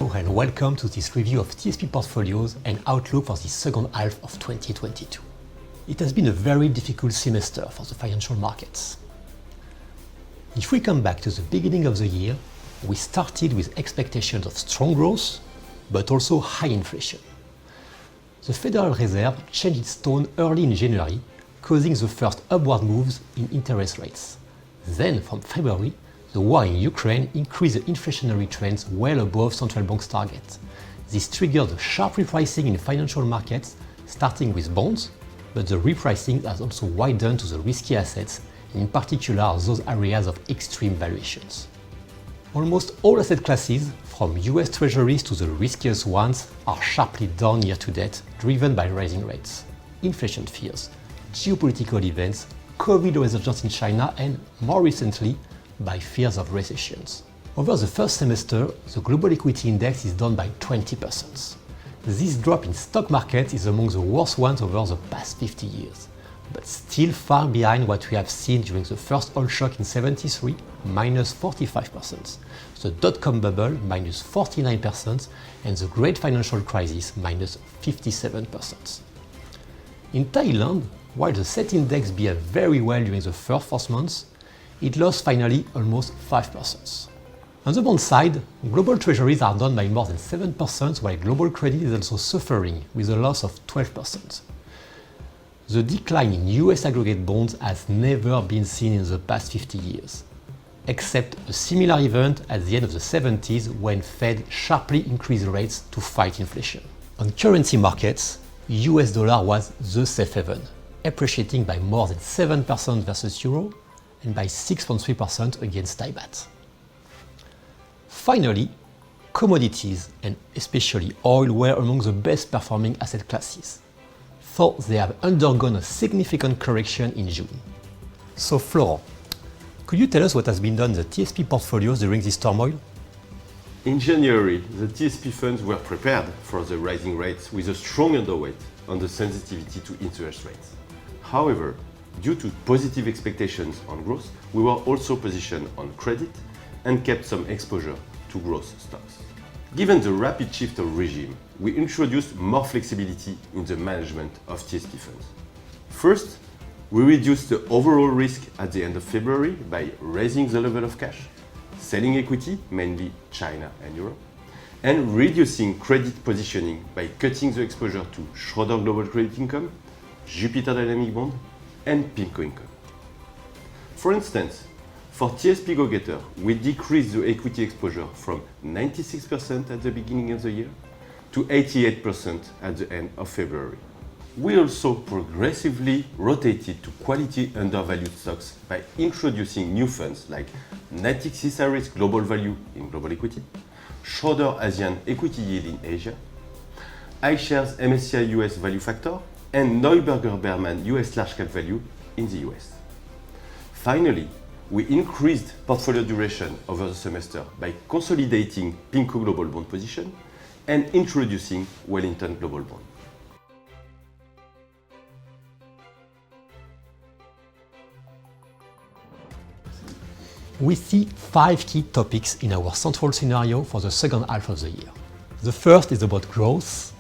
Hello and welcome to this review of TSP portfolios and outlook for the second half of 2022. It has been a very difficult semester for the financial markets. If we come back to the beginning of the year, we started with expectations of strong growth, but also high inflation. The Federal Reserve changed its tone early in January, causing the first upward moves in interest rates. Then, from February, the war in Ukraine increased the inflationary trends well above central bank's target. This triggered a sharp repricing in financial markets, starting with bonds, but the repricing has also widened to the risky assets, in particular those areas of extreme valuations. Almost all asset classes, from US Treasuries to the riskiest ones, are sharply down year to date, driven by rising rates, inflation fears, geopolitical events, COVID resurgence in China, and more recently, by fears of recessions. Over the first semester, the global equity index is down by 20%. This drop in stock markets is among the worst ones over the past 50 years, but still far behind what we have seen during the first oil shock in '73, minus 45%, the dot-com bubble, minus 49%, and the great financial crisis, minus 57%. In Thailand, while the SET index behaved very well during the first 4 months, it lost finally almost 5%. On the bond side, global treasuries are down by more than 7%, while global credit is also suffering with a loss of 12%. The decline in US aggregate bonds has never been seen in the past 50 years, except a similar event at the end of the 70s when Fed sharply increased rates to fight inflation. On currency markets, US dollar was the safe haven, appreciating by more than 7% versus euro and by 6.3% against Thai baht. Finally, commodities, and especially oil, were among the best performing asset classes, though they have undergone a significant correction in June. So Florent, could you tell us what has been done in the TSP portfolios during this turmoil? In January, the TSP funds were prepared for the rising rates with a strong underweight on the sensitivity to interest rates. However, due to positive expectations on growth, we were also positioned on credit and kept some exposure to growth stocks. Given the rapid shift of regime, we introduced more flexibility in the management of TSP funds. First, we reduced the overall risk at the end of February by raising the level of cash, selling equity, mainly China and Europe, and reducing credit positioning by cutting the exposure to Schroeder Global Credit Income, Jupiter Dynamic Bond, and PIMCO Income. For instance, for TSP Go-Getter, we decreased the equity exposure from 96% at the beginning of the year to 88% at the end of February. We also progressively rotated to quality undervalued stocks by introducing new funds like Natixis CISA Risk Global Value in global equity, Schroeder Asian Equity Yield in Asia, iShares MSCI US Value Factor, and Neuberger Berman US Large Cap Value in the US. Finally, we increased portfolio duration over the semester by consolidating PIMCO Global Bond position and introducing Wellington Global Bond. We see 5 key topics in our central scenario for the second half of the year. The first is about growth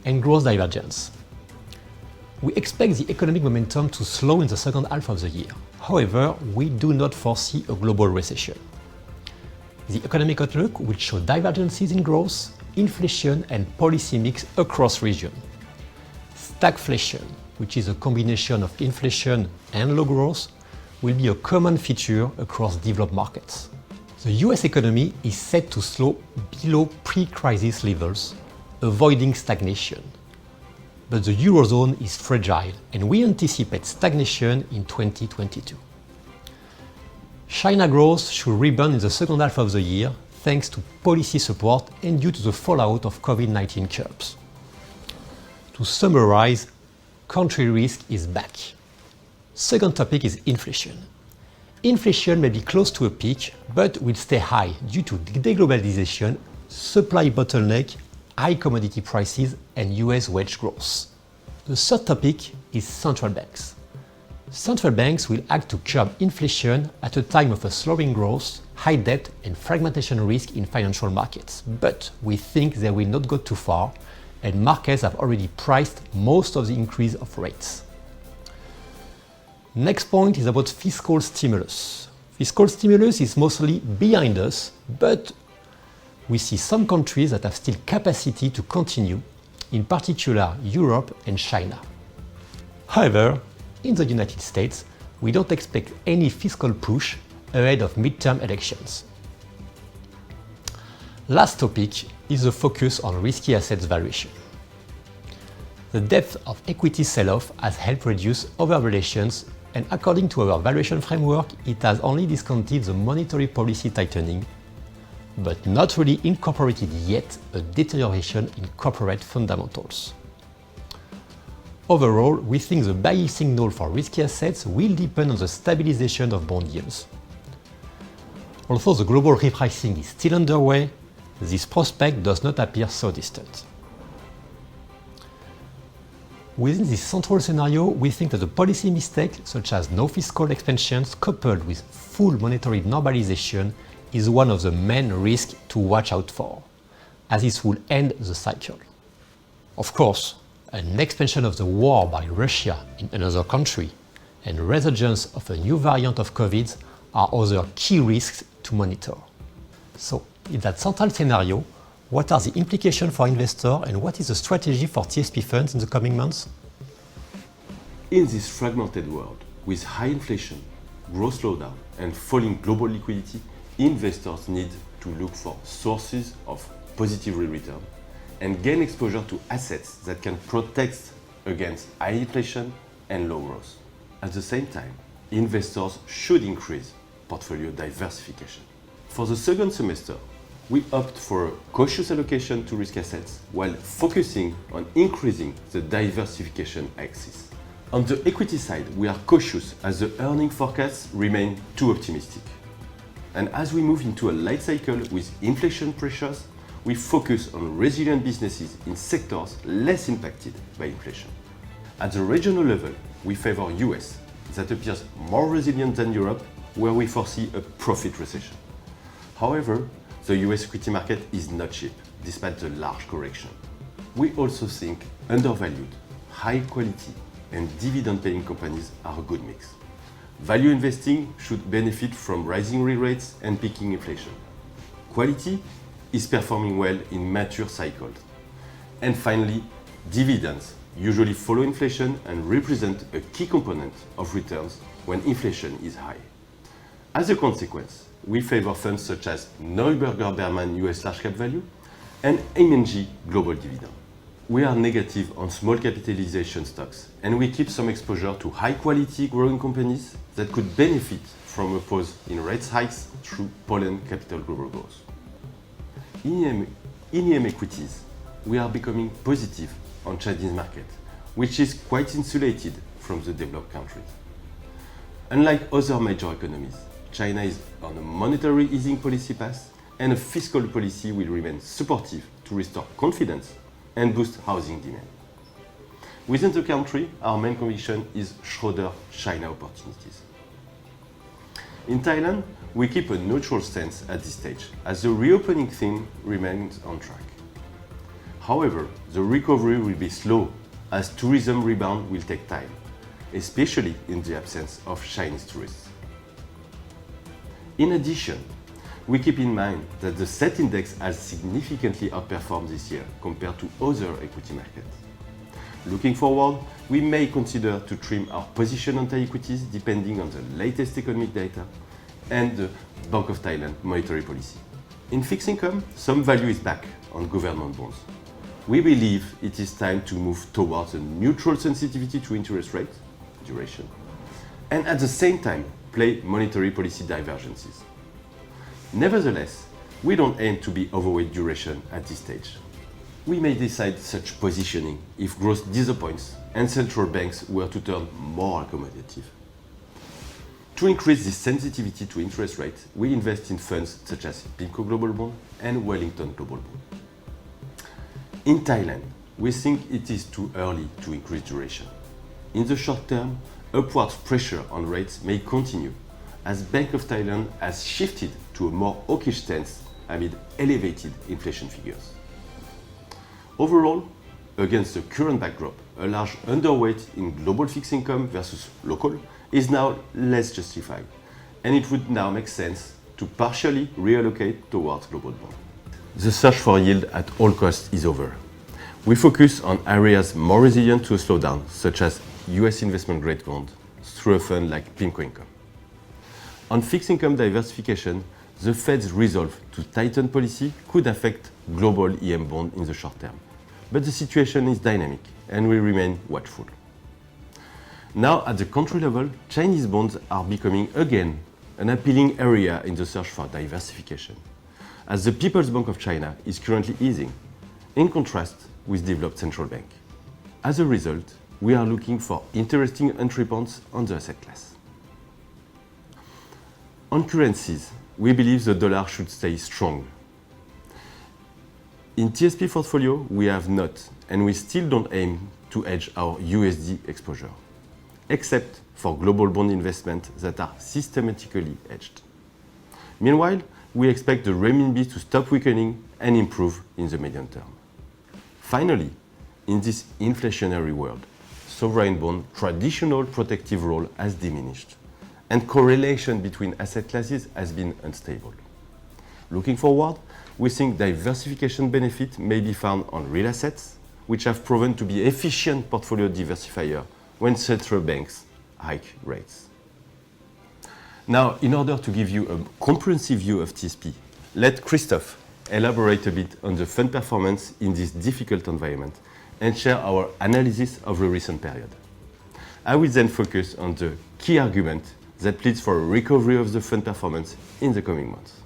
and growth divergence. We expect the economic momentum to slow in the second half of the year. However, we do not foresee a global recession. The economic outlook will show divergences in growth, inflation, and policy mix across regions. Stagflation, which is a combination of inflation and low growth, will be a common feature across developed markets. The US economy is set to slow below pre-crisis levels, avoiding stagnation. But the Eurozone is fragile and we anticipate stagnation in 2022. China growth should rebound in the second half of the year thanks to policy support and due to the fallout of COVID-19 curbs. To summarize, country risk is back. Second topic is inflation. Inflation may be close to a peak, but will stay high due to deglobalization, supply bottleneck, high commodity prices, and US wage growth. The third topic is central banks. Central banks will act to curb inflation at a time of a slowing growth high debt and fragmentation risk in financial markets, but we think they will not go too far, and markets have already priced most of the increase of rates. Next point is about fiscal stimulus. Fiscal stimulus is mostly behind us, but we see some countries that have still capacity to continue, in particular Europe and China. However, in the United States, we don't expect any fiscal push ahead of midterm elections. Last topic is the focus on risky assets valuation. The depth of equity sell-off has helped reduce overvaluations, and according to our valuation framework, it has only discounted the monetary policy tightening, but not really incorporated yet a deterioration in corporate fundamentals. Overall, we think the buying signal for risky assets will depend on the stabilization of bond yields. Although the global repricing is still underway, this prospect does not appear so distant. Within this central scenario, we think that the policy mistakes, such as no fiscal expansions coupled with full monetary normalization, is one of the main risks to watch out for, as this will end the cycle. Of course, an expansion of the war by Russia in another country and resurgence of a new variant of COVID are other key risks to monitor. So, in that central scenario, what are the implications for investors and what is the strategy for TSP funds in the coming months? In this fragmented world, with high inflation, growth slowdown, and falling global liquidity, investors need to look for sources of positive real return and gain exposure to assets that can protect against high inflation and low growth. At the same time, investors should increase portfolio diversification. For the second semester, we opt for a cautious allocation to risk assets while focusing on increasing the diversification axis. On the equity side, we are cautious as the earning forecasts remain too optimistic. And as we move into a light cycle with inflation pressures, we focus on resilient businesses in sectors less impacted by inflation. At the regional level, we favor US, that appears more resilient than Europe, where we foresee a profit recession. However, the US equity market is not cheap, despite the large correction. We also think undervalued, high quality, and dividend-paying companies are a good mix. Value investing should benefit from rising real rates and peaking inflation. Quality is performing well in mature cycles. And finally, dividends usually follow inflation and represent a key component of returns when inflation is high. As a consequence, we favor funds such as Neuberger Berman US Large Cap Value and M&G Global Dividend. We are negative on small capitalization stocks, and we keep some exposure to high-quality growing companies that could benefit from a pause in rates hikes through Poland capital global growth. In EM equities, we are becoming positive on Chinese market, which is quite insulated from the developed countries. Unlike other major economies, China is on a monetary easing policy path, and a fiscal policy will remain supportive to restore confidence and boost housing demand. Within the country, our main conviction is Schroeder China opportunities. In Thailand, we keep a neutral stance at this stage, as the reopening theme remains on track. However, the recovery will be slow, as tourism rebound will take time, especially in the absence of Chinese tourists. In addition, we keep in mind that the SET index has significantly outperformed this year compared to other equity markets. Looking forward, we may consider to trim our position on Thai equities depending on the latest economic data and the Bank of Thailand monetary policy. In fixed income, some value is back on government bonds. We believe it is time to move towards a neutral sensitivity to interest rate, duration, and at the same time play monetary policy divergences. Nevertheless, we don't aim to be overweight duration at this stage. We may decide such positioning if growth disappoints and central banks were to turn more accommodative. To increase this sensitivity to interest rates, we invest in funds such as PIMCO Global Bond and Wellington Global Bond. In Thailand, we think it is too early to increase duration. In the short term, upward pressure on rates may continue, as Bank of Thailand has shifted to a more hawkish stance amid elevated inflation figures. Overall, against the current backdrop, a large underweight in global fixed income versus local is now less justified, and it would now make sense to partially reallocate towards global bonds. The search for yield at all costs is over. We focus on areas more resilient to a slowdown, such as US investment grade bond, through a fund like PIMCO Income. On fixed income diversification, the Fed's resolve to tighten policy could affect global EM bond in the short term. But the situation is dynamic and we remain watchful. Now, at the country level, Chinese bonds are becoming again an appealing area in the search for diversification, as the People's Bank of China is currently easing, in contrast with developed central bank. As a result, we are looking for interesting entry points on the asset class. On currencies, we believe the dollar should stay strong. In TSP portfolio, we have not, and we still don't aim to hedge our USD exposure, except for global bond investments that are systematically hedged. Meanwhile, we expect the renminbi to stop weakening and improve in the medium term. Finally, in this inflationary world, sovereign bond traditional protective role has diminished, and correlation between asset classes has been unstable. Looking forward, we think diversification benefit may be found on real assets, which have proven to be efficient portfolio diversifier when central banks hike rates. Now, in order to give you a comprehensive view of TSP, let Christophe elaborate a bit on the fund performance in this difficult environment and share our analysis of the recent period. I will then focus on the key argument that pleads for a recovery of the fund performance in the coming months.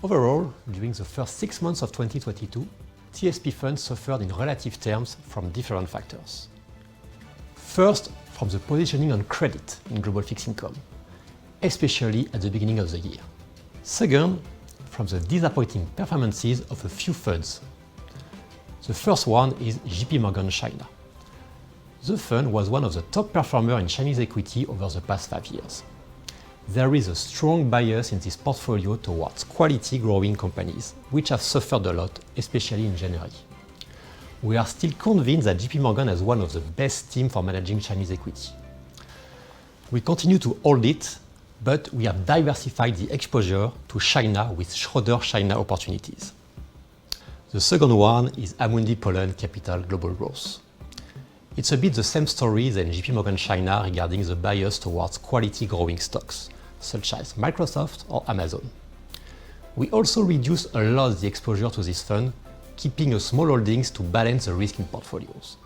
Overall, during the first 6 months of 2022, TSP funds suffered in relative terms from different factors. First, from the positioning on credit in global fixed income, especially at the beginning of the year. Second, from the disappointing performances of a few funds. The first one is JP Morgan China. The fund was one of the top performers in Chinese equity over the past 5 years. There is a strong bias in this portfolio towards quality growing companies, which have suffered a lot, especially in January. We are still convinced that JP Morgan has one of the best teams for managing Chinese equity. We continue to hold it, but we have diversified the exposure to China with Schroeder China opportunities. The second one is Amundi Poland Capital Global Growth. It's a bit the same story than JP Morgan China regarding the bias towards quality growing stocks, such as Microsoft or Amazon. We also reduce a lot the exposure to this fund, keeping a small holdings to balance the risk in portfolios.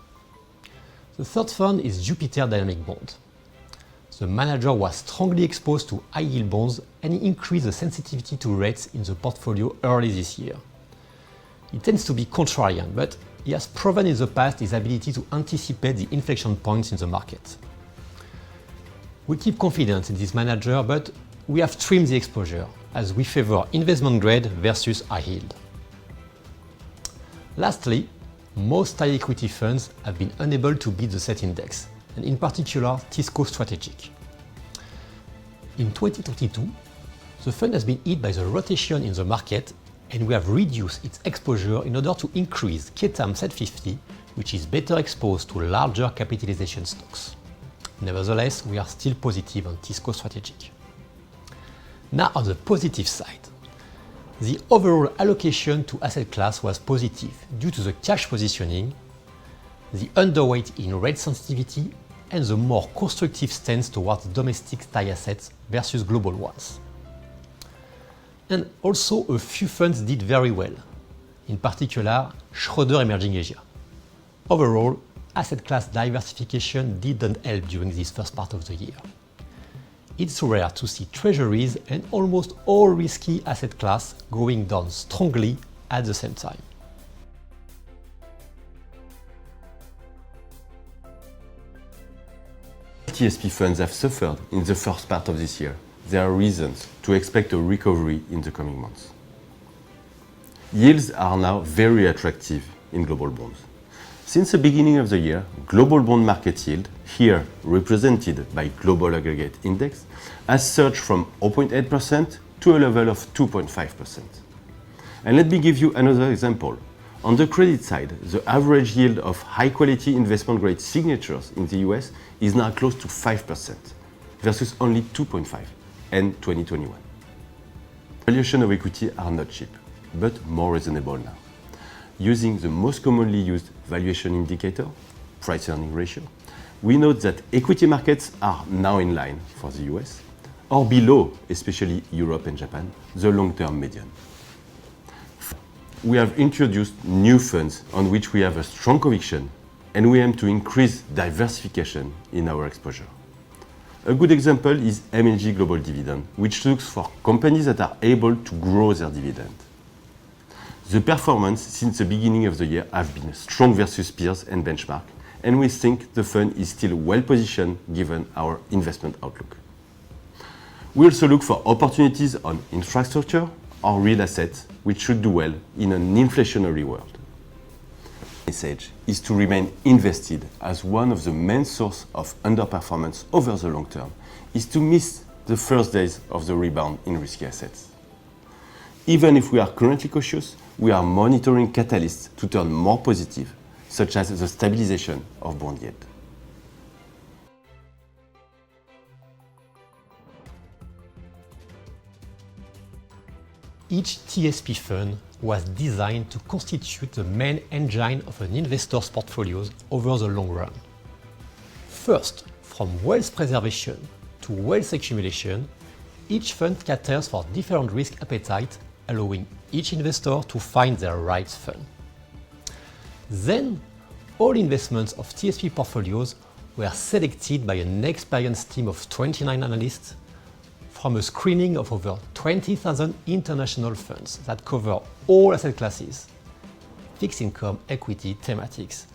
The third fund is Jupiter Dynamic Bond. The manager was strongly exposed to high yield bonds and increased the sensitivity to rates in the portfolio early this year. He tends to be contrarian, but he has proven in the past his ability to anticipate the inflection points in the market. We keep confidence in this manager, but we have trimmed the exposure as we favor investment grade versus high yield. Lastly, most Thai equity funds have been unable to beat the set index, and in particular Tisco Strategic. In 2022, the fund has been hit by the rotation in the market, and we have reduced its exposure in order to increase Ketam Set 50, which is better exposed to larger capitalization stocks. Nevertheless, we are still positive on Tisco Strategic. Now on the positive side, the overall allocation to asset class was positive due to the cash positioning, the underweight in rate sensitivity, and the more constructive stance towards domestic Thai assets versus global ones. And also a few funds did very well, in particular Schroeder Emerging Asia. Overall, asset class diversification didn't help during this first part of the year. It's rare to see treasuries and almost all risky asset class going down strongly at the same time. TSP funds have suffered in the first part of this year. There are reasons to expect a recovery in the coming months. Yields are now very attractive in global bonds. Since the beginning of the year, global bond market yield, here represented by global aggregate index, has surged from 0.8% to a level of 2.5%. And let me give you another example. On the credit side, the average yield of high-quality investment-grade signatures in the US is now close to 5%, versus only 2.5% in 2021. Valuation of equity are not cheap, but more reasonable now. Using the most commonly used valuation indicator, price-earning ratio, we note that equity markets are now in line for the US, or below, especially Europe and Japan, the long-term median. We have introduced new funds on which we have a strong conviction, and we aim to increase diversification in our exposure. A good example is M&G Global Dividend, which looks for companies that are able to grow their dividend. The performance since the beginning of the year have been strong versus peers and benchmark, and we think the fund is still well positioned given our investment outlook. We also look for opportunities on infrastructure or real assets, which should do well in an inflationary world. The message is to remain invested, as one of the main sources of underperformance over the long term is to miss the first days of the rebound in risky assets. Even if we are currently cautious, we are monitoring catalysts to turn more positive, such as the stabilization of bond yield. Each TSP fund was designed to constitute the main engine of an investor's portfolios over the long run. First, from wealth preservation to wealth accumulation, each fund caters for different risk appetite, allowing each investor to find their right fund. Then, all investments of TSP portfolios were selected by an experienced team of 29 analysts from a screening of over 20,000 international funds that cover all asset classes, fixed income, equity, thematics,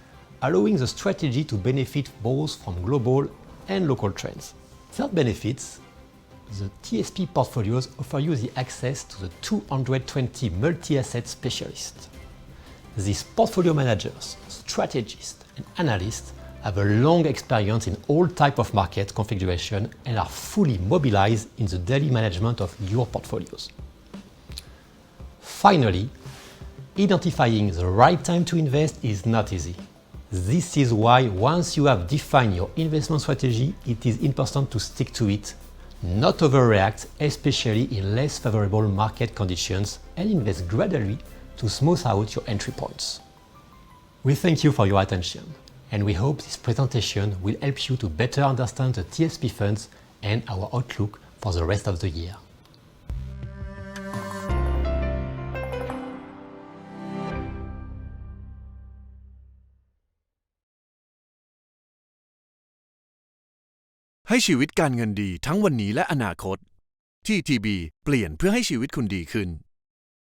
allowing the strategy to benefit both from global and local trends. Third benefits, the TSP portfolios offer you the access to the 220 multi-asset specialists. These portfolio managers, strategists, and analysts have a long experience in all types of market configuration and are fully mobilized in the daily management of your portfolios. Finally, identifying the right time to invest is not easy. This is why once you have defined your investment strategy, it is important to stick to it, not overreact, especially in less favorable market conditions, and invest gradually to smooth out your entry points. We thank you for your attention, and we hope this presentation will help you to better understand the TSP funds and our outlook for the rest of the year.ให้ชีวิตการเงินดีทั้งวันนี้และอนาคต TTB เปลี่ยนเพื่อให้ชีวิตคุณดีขึ้น